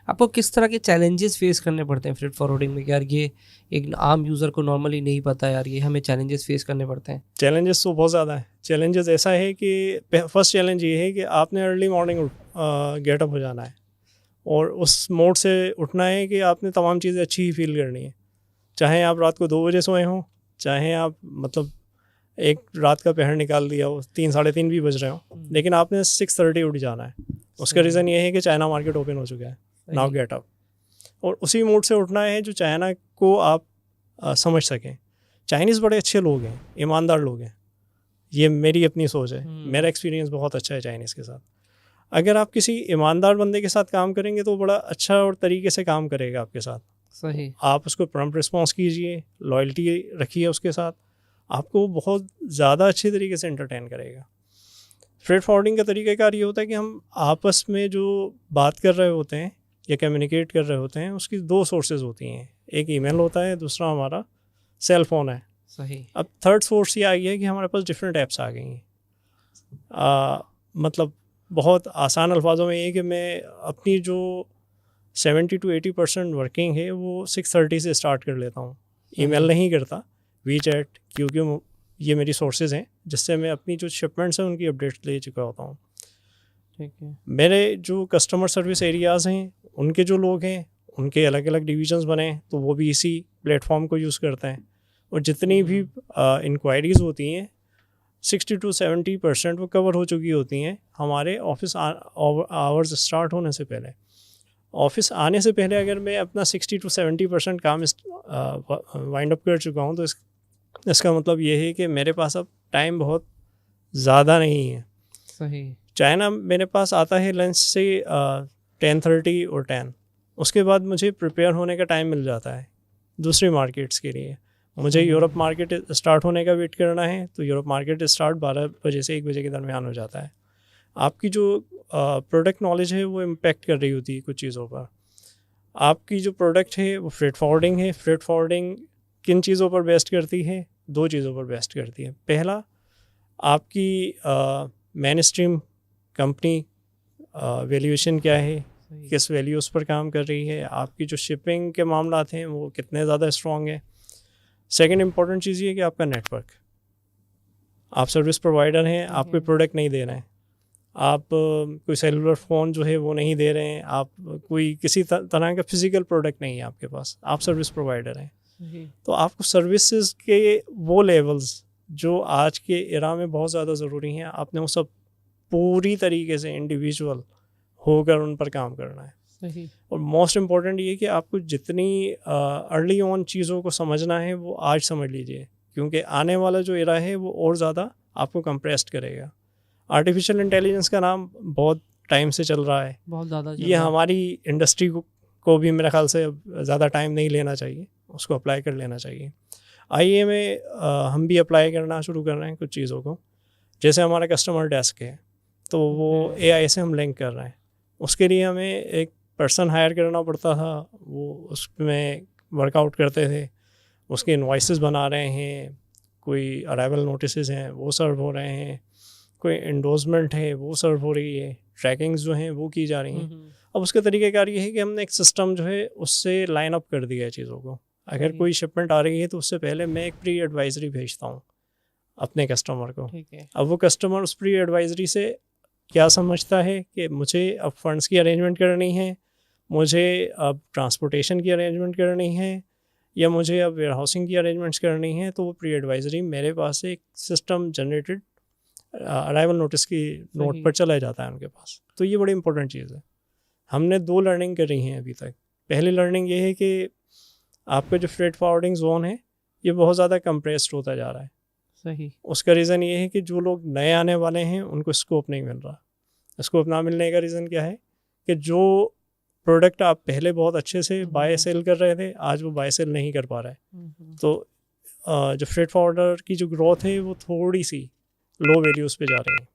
आपको किस तरह के चैलेंजेस फेस करने पड़ते हैं फ्रेट फॉरवर्डिंग में? यार ये एक आम यूज़र को नॉर्मली नहीं पता, यार ये हमें चैलेंजेस फेस करने पड़ते हैं। चैलेंजेस तो बहुत ज़्यादा है। चैलेंजेस ऐसा है कि फर्स्ट चैलेंज ये है कि आपने अर्ली मॉर्निंग गेटअप हो जाना है और उस मोड से उठना है कि आपने तमाम चीज़ें अच्छी ही फील करनी है। चाहे आप रात को 2 बजे सोए हों, चाहे आप मतलब एक रात का पहर निकाल दिया हो, 3 साढ़े 3 भी बज रहे हो, लेकिन आपने 6:30 उठ जाना है। उसका रीज़न ये है कि चाइना मार्केट ओपन हो चुका है, नाउ गेट अप। और उसी मूड से उठना है जो चाइना को आप समझ सकें। चाइनीज़ बड़े अच्छे लोग हैं, ईमानदार लोग हैं, ये मेरी अपनी सोच है। मेरा एक्सपीरियंस बहुत अच्छा है चाइनीज़ के साथ। अगर आप किसी ईमानदार बंदे के साथ काम करेंगे तो बड़ा अच्छा और तरीके से काम करेगा आपके साथ। सही। आप उसको प्रॉम्प्ट रिस्पॉन्स कीजिए, लॉयल्टी रखिए उसके साथ, आपको बहुत ज़्यादा अच्छे तरीके से एंटरटेन करेगा। फ्रेट फॉरवर्डिंग का तरीक़ाकार ये होता है कि हम आपस में जो बात कर रहे होते हैं या कम्युनिकेट कर रहे होते हैं उसकी 2 सोर्सेज होती हैं। एक ईमेल होता है, दूसरा हमारा सेल फ़ोन है। सही। अब थर्ड सोर्स ये आ गया है कि हमारे पास डिफरेंट ऐप्स आ गई हैं। मतलब बहुत आसान अल्फाजों में ये कि मैं अपनी जो 70 to 80% वर्किंग है वो 6:30 से स्टार्ट कर लेता हूँ। ईमेल नहीं करता, वीचैट, क्योंकि ये मेरी सोर्सेज हैं जिससे मैं अपनी जो शिपमेंट्स हैं उनकी अपडेट ले चुका होता हूँ। ठीक है। मेरे जो कस्टमर सर्विस एरियाज़ हैं उनके जो लोग हैं उनके अलग अलग डिविजन्स बने हैं, तो वो भी इसी प्लेटफॉर्म को यूज़ करते हैं। और जितनी भी इंक्वायरीज़ होती हैं 60 to 70% वो कवर हो चुकी होती हैं हमारे ऑफिस आवर्स स्टार्ट होने से पहले। ऑफिस आने से पहले अगर मैं अपना 60 to 70% काम वाइंड अप कर चुका हूँ तो इसका मतलब ये है कि मेरे पास अब टाइम बहुत ज़्यादा नहीं है। सही। चाइना मेरे पास आता है लंच से 10:30 और 10, उसके बाद मुझे प्रिपेयर होने का टाइम मिल जाता है दूसरी मार्केट्स के लिए। मुझे यूरोप मार्केट स्टार्ट होने का वेट करना है तो यूरोप मार्केट स्टार्ट 12 बजे से 1 बजे के दरमियान हो जाता है। आपकी जो प्रोडक्ट नॉलेज है वो इम्पेक्ट कर रही होती है कुछ चीज़ों पर। आपकी जो प्रोडक्ट है वो फ्रेट फॉरवर्डिंग है। फ्रेट फॉरवर्डिंग किन चीज़ों पर बेस्ट करती है? 2 चीज़ों पर बेस्ट करती है। पहला, आपकी मेन स्ट्रीम कंपनी वैल्यूएशन क्या है, किस वैल्यूज़ पर काम कर रही है, आपकी जो शिपिंग के मामलात हैं वो कितने ज़्यादा स्ट्रॉन्ग है। सेकंड इम्पॉर्टेंट चीज़ ये है कि आपका नेटवर्क, आप सर्विस प्रोवाइडर हैं, आप कोई प्रोडक्ट नहीं दे रहे हैं, आप कोई सेलुलर फ़ोन जो है वो नहीं दे रहे हैं, आप कोई किसी तरह का फिज़िकल प्रोडक्ट नहीं है आपके पास, आप सर्विस प्रोवाइडर हैं। तो आपको सर्विसेज के वो लेवल्स जो आज के एरा में बहुत ज़्यादा ज़रूरी हैं, आपने वो सब पूरी तरीके से इंडिविजुअल होकर उन पर काम करना है। सही। और मोस्ट इम्पॉर्टेंट ये कि आपको जितनी अर्ली ऑन चीज़ों को समझना है वो आज समझ लीजिए, क्योंकि आने वाला जो एरा है वो और ज़्यादा आपको कंप्रेस्ड करेगा। आर्टिफिशियल इंटेलिजेंस का नाम बहुत टाइम से चल रहा है, बहुत ज़्यादा ये हमारी इंडस्ट्री को भी मेरे ख्याल से ज़्यादा टाइम नहीं लेना चाहिए, उसको अप्लाई कर लेना चाहिए। आईए में हम भी अप्लाई करना शुरू कर रहे हैं कुछ चीज़ों को। जैसे हमारा कस्टमर डेस्क है तो वो एआई से हम लिंक कर रहे हैं, उसके लिए हमें एक पर्सन हायर करना पड़ता था, वो उसमें वर्कआउट करते थे, उसके इनवॉइसेस बना रहे हैं, कोई अराइवल नोटिसेस हैं वो सर्व हो रहे हैं, कोई एंडोर्समेंट है वो सर्व हो रही है, ट्रैकिंग्स जो हैं वो की जा रही हैं। अब उसका तरीक़ाकार ये है कि हमने एक सिस्टम जो है उससे लाइन अप कर दिया है चीज़ों को। अगर कोई शिपमेंट आ रही है तो उससे पहले मैं एक प्री एडवाइजरी भेजता हूँ अपने कस्टमर को। अब वो कस्टमर उस प्री एडवाइजरी से क्या समझता है कि मुझे अब फंड्स की अरेंजमेंट करनी है, मुझे अब ट्रांसपोर्टेशन की अरेंजमेंट करनी है, या मुझे अब वेयर हाउसिंग की अरेंजमेंट्स करनी है, तो वो प्री एडवाइजरी मेरे पास एक सिस्टम जनरेटेड अराइवल नोटिस की नोट पर चला जाता है उनके पास। तो ये बड़ी इंपॉर्टेंट चीज़ है। हमने 2 लर्निंग करी हैं अभी तक। पहली लर्निंग ये है कि आपका जो फ्रेट फॉरवर्डिंग जोन है ये बहुत ज़्यादा कंप्रेस्ड होता जा रहा है। सही। उसका रीज़न ये है कि जो लोग नए आने वाले हैं उनको स्कोप नहीं मिल रहा। स्कोप ना मिलने का रीज़न क्या है कि जो प्रोडक्ट आप पहले बहुत अच्छे से बाय सेल कर रहे थे आज वो बाय सेल नहीं कर पा रहा है। तो जो फ्रेट फॉरवर्डर की जो ग्रोथ है वो थोड़ी सी लो वैल्यूज़ पे जा रही है।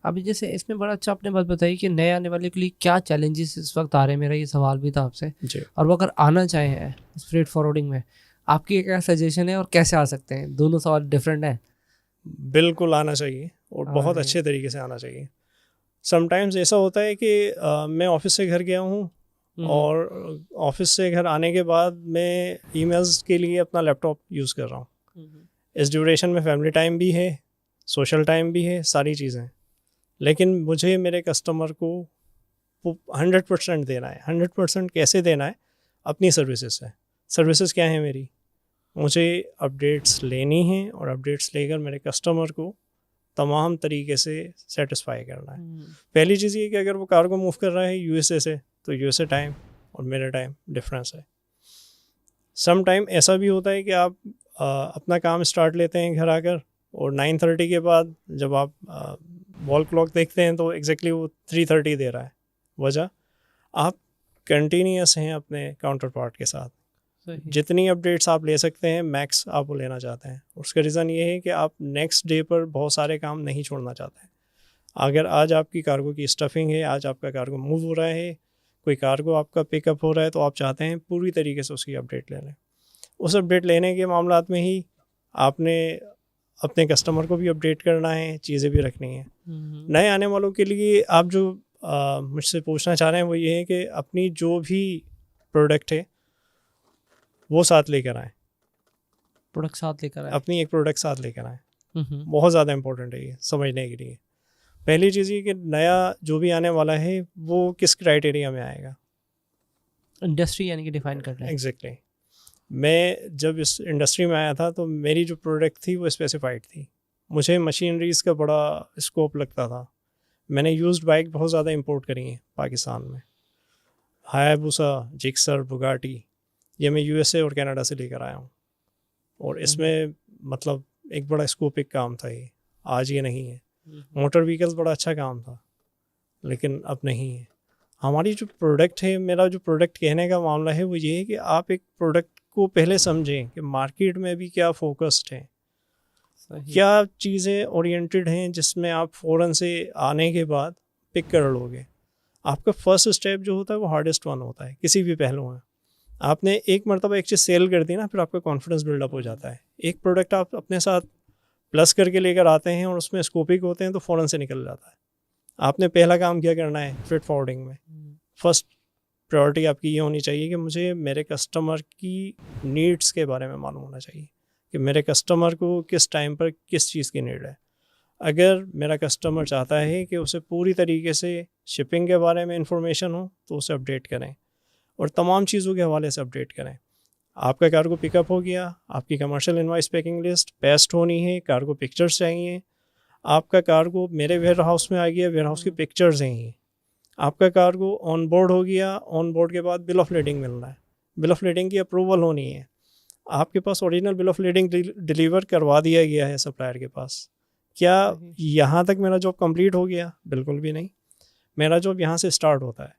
अभी जैसे इसमें बड़ा अच्छा आपने बात बताई कि नए आने वाले के लिए क्या चैलेंजेस इस वक्त आ रहे हैं, मेरा ये सवाल भी था आपसे। और वो अगर आना चाहें इस फ्रेट फॉरवर्डिंग में, आपकी क्या सजेशन है और कैसे आ सकते हैं? दोनों सवाल डिफरेंट हैं। बिल्कुल आना चाहिए और बहुत अच्छे तरीके से आना चाहिए। समटाइम्स ऐसा होता है कि मैं ऑफिस से घर गया हूँ और ऑफिस से घर आने के बाद मैं ईमेल्स के लिए अपना लैपटॉप यूज़ कर रहा हूँ। इस ड्यूरेशन में फैमिली टाइम भी है, सोशल टाइम भी है, सारी चीज़ें। लेकिन मुझे मेरे कस्टमर को 100% देना है। 100% कैसे देना है? अपनी सर्विसेज से। सर्विसेज क्या है मेरी? मुझे अपडेट्स लेनी है और अपडेट्स लेकर मेरे कस्टमर को तमाम तरीके से सेटिस्फाई करना है। पहली चीज़ ये कि अगर वो कार्गो मूव कर रहा है यूएसए से, तो यूएसए टाइम और मेरा टाइम डिफरेंस है। सम टाइम ऐसा भी होता है कि आप अपना काम स्टार्ट लेते हैं घर आकर, और 9:30 के बाद जब आप वॉल क्लॉक देखते हैं तो एग्जैक्टली वो 3:30 दे रहा है। वजह, आप कंटिन्यूस हैं अपने काउंटर पार्ट के साथ। जितनी अपडेट्स आप ले सकते हैं मैक्स आप वो लेना चाहते हैं। उसका रीज़न ये है कि आप नेक्स्ट डे पर बहुत सारे काम नहीं छोड़ना चाहते हैं। अगर आज आपकी कार्गो की स्टफिंग है, आज आपका कार्गो मूव हो रहा है, कोई कार्गो आपका पिकअप हो रहा है, तो आप चाहते हैं पूरी तरीके से उसकी अपडेट ले लें। उस अपडेट लेने के मामलात में ही आपने अपने कस्टमर को भी अपडेट करना है, चीज़ें भी रखनी है। नए आने वालों के लिए आप जो मुझसे पूछना चाह रहे हैं वो ये है कि अपनी जो भी प्रोडक्ट है वो साथ लेकर आएँ। प्रोडक्ट साथ लेकर आएँ, अपनी एक प्रोडक्ट साथ लेकर आएँ। बहुत ज़्यादा इंपॉर्टेंट है ये समझने के लिए। पहली चीज़ ये कि नया जो भी आने वाला है वो किस क्राइटेरिया में आएगा, इंडस्ट्री यानी कि डिफाइन करना है। एग्जैक्टली। मैं जब इस इंडस्ट्री में आया था तो मेरी जो प्रोडक्ट थी वो स्पेसिफाइड थी। मुझे मशीनरीज़ का बड़ा स्कोप लगता था। मैंने यूज्ड बाइक बहुत ज़्यादा इंपोर्ट करी हैं पाकिस्तान में। हायाबुसा, जिक्सर, बुगाटी, ये मैं यूएसए और कनाडा से लेकर आया हूँ। और इसमें मतलब एक बड़ा स्कोपिक काम था ये, आज ये नहीं है। मोटर व्हीकल्स बड़ा अच्छा काम था, लेकिन अब नहीं है। हमारी जो प्रोडक्ट है, मेरा जो प्रोडक्ट कहने का मामला है वो ये है कि आप एक प्रोडक्ट को पहले समझें कि मार्केट में भी क्या फोकस्ड है, क्या चीज़ें ओरिएंटेड हैं जिसमें आप फ़ौरन से आने के बाद पिक कर लोगे। आपका फर्स्ट स्टेप जो होता है वो हार्डेस्ट वन होता है किसी भी पहलू में। आपने एक मरतबा एक चीज़ सेल कर दी ना, फिर आपका कॉन्फिडेंस बिल्डअप हो जाता है। एक प्रोडक्ट आप अपने साथ प्लस करके लेकर आते हैं और उसमें स्कोपिक होते हैं तो फ़ौरन से निकल जाता है। आपने पहला काम क्या करना है फ्रेट फॉरवर्डिंग में, फर्स्ट प्रायोरिटी आपकी ये होनी चाहिए कि मुझे मेरे कस्टमर की नीड्स के बारे में मालूम होना चाहिए कि मेरे कस्टमर को किस टाइम पर किस चीज़ की नीड है। अगर मेरा कस्टमर चाहता है कि उसे पूरी तरीके से शिपिंग के बारे में इंफॉर्मेशन हो तो उसे अपडेट करें और तमाम चीज़ों के हवाले से अपडेट करें। आपका कार्गो पिकअप हो गया, आपकी commercial invoice packing list paste होनी है, कार्गो पिक्चर्स चाहिए। आपका कार्गो मेरे वेयर हाउस में आ गया, वेयर हाउस की पिक्चर्स चाहिए। आपका कार्गो ऑन बोर्ड हो गया, ऑन बोर्ड के बाद बिल ऑफ लीडिंग मिलना है, बिल ऑफ लीडिंग की अप्रूवल होनी है। आपके पास original bill of lading deliver करवा दिया गया है सप्लायर के पास। क्या यहाँ तक मेरा जॉब कंप्लीट हो गया? बिल्कुल भी नहीं। मेरा जॉब यहाँ से स्टार्ट होता है।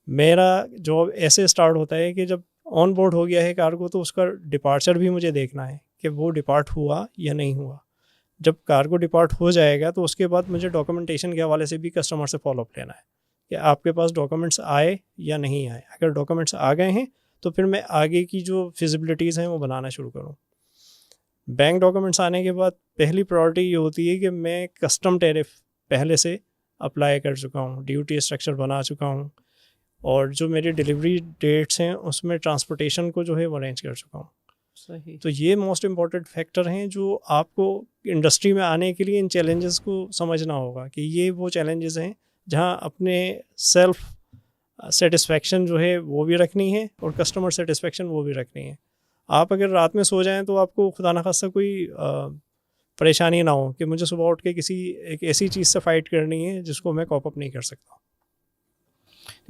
मेरा जॉब ऐसे स्टार्ट होता है कि जब ऑन बोर्ड हो गया है कार्गो तो उसका डिपार्चर भी मुझे देखना है कि वो डिपार्ट हुआ या नहीं हुआ। जब कार्गो डिपार्ट हो जाएगा तो उसके बाद मुझे डॉक्यूमेंटेशन के हवाले से भी कस्टमर से फॉलोअप लेना है कि आपके पास डॉक्यूमेंट्स आए या नहीं आए। अगर डॉक्यूमेंट्स आ गए हैं तो फिर मैं आगे की जो फिजिबिलिटीज़ हैं वो बनाना शुरू करूँ। बैंक डॉक्यूमेंट्स आने के बाद पहली प्रायोरिटी ये होती है कि मैं कस्टम टैरिफ पहले से अप्लाई कर चुका हूँ, ड्यूटी स्ट्रक्चर बना चुका हूँ, और जो मेरी डिलीवरी डेट्स हैं उसमें ट्रांसपोर्टेशन को जो है वो अरेंज कर चुका हूँ। सही। तो ये मोस्ट इम्पॉर्टेंट फैक्टर हैं जो आपको इंडस्ट्री में आने के लिए इन चैलेंजेस को समझना होगा कि ये वो चैलेंजेस हैं जहाँ अपने सेल्फ सेटिस्फेक्शन जो है वो भी रखनी है और कस्टमर सेटिस्फेक्शन वो भी रखनी है। आप अगर रात में सो जाएं तो आपको खुदा न खास्ता कोई परेशानी ना हो कि मुझे सुबह उठ के किसी एक ऐसी चीज़ से फाइट करनी है जिसको मैं कॉप अप नहीं कर सकता।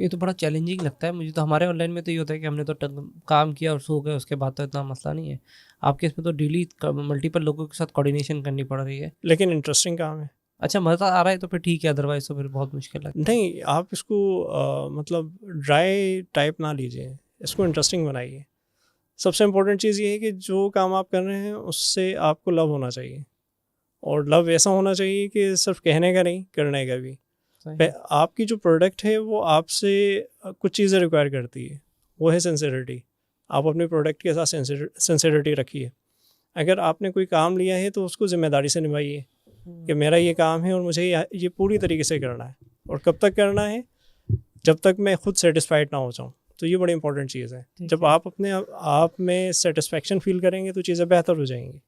ये तो बड़ा चैलेंजिंग लगता है मुझे। तो हमारे ऑनलाइन में तो ये होता है कि हमने तो काम किया और सो गए, उसके बाद तो इतना मसला नहीं है। आपके इसमें तो डेली मल्टीपल लोगों के साथ कोऑर्डिनेशन करनी पड़ रही है। लेकिन इंटरेस्टिंग काम है। अच्छा, मज़ा आ रहा है तो फिर ठीक है, अदरवाइज तो फिर बहुत मुश्किल है। नहीं, आप इसको मतलब ड्राई टाइप ना लीजिए, इसको इंटरेस्टिंग बनाइए। सबसे इम्पोर्टेंट चीज़ ये है कि जो काम आप कर रहे हैं उससे आपको लव होना चाहिए, और लव ऐसा होना चाहिए कि सिर्फ कहने का नहीं, करने का भी। आपकी जो प्रोडक्ट है वो आपसे कुछ चीज़ें रिक्वायर करती है, वो है सिंसियरिटी। आप अपने प्रोडक्ट के साथ सिंसियरिटी रखिए। अगर आपने कोई काम लिया है तो उसको ज़िम्मेदारी से निभाइए कि मेरा ये काम है और मुझे ये पूरी तरीके से करना है। और कब तक करना है? जब तक मैं खुद सेटिस्फाइड ना हो जाऊँ। तो ये बड़ी इंपॉर्टेंट चीज़ है। जब आप अपने आप में सेटिस्फेक्शन फील करेंगे तो चीज़ें बेहतर हो जाएंगी।